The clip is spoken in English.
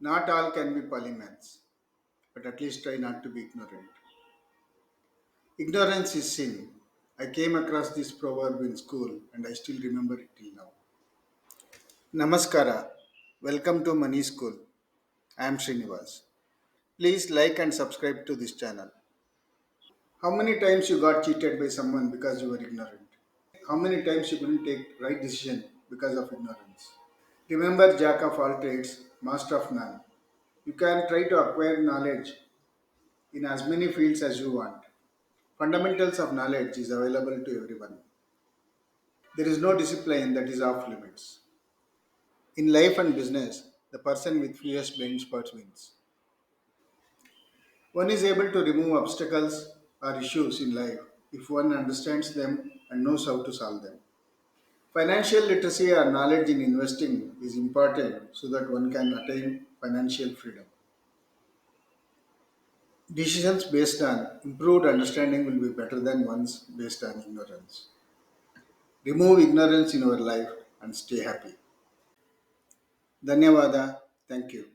Not all can be polymaths, but at least try not to be ignorant. Ignorance is sin. I came across this proverb in school and I still remember it till now. Namaskara. Welcome to Money School. I am Srinivas. Please like and subscribe to this channel. How many times you got cheated by someone because you were ignorant? How many times you couldn't take right decision because of ignorance? Remember Jack of all trades, master of none. You can try to acquire knowledge in as many fields as you want. Fundamentals of knowledge is available to everyone. There is no discipline that is off limits. In life and business, the person with fewest blind spots wins. One is able to remove obstacles or issues in life if one understands them and knows how to solve them. Financial literacy or knowledge in investing is important so that one can attain financial freedom. Decisions based on improved understanding will be better than ones based on ignorance. Remove ignorance in your life and stay happy. Dhanyavada. Thank you.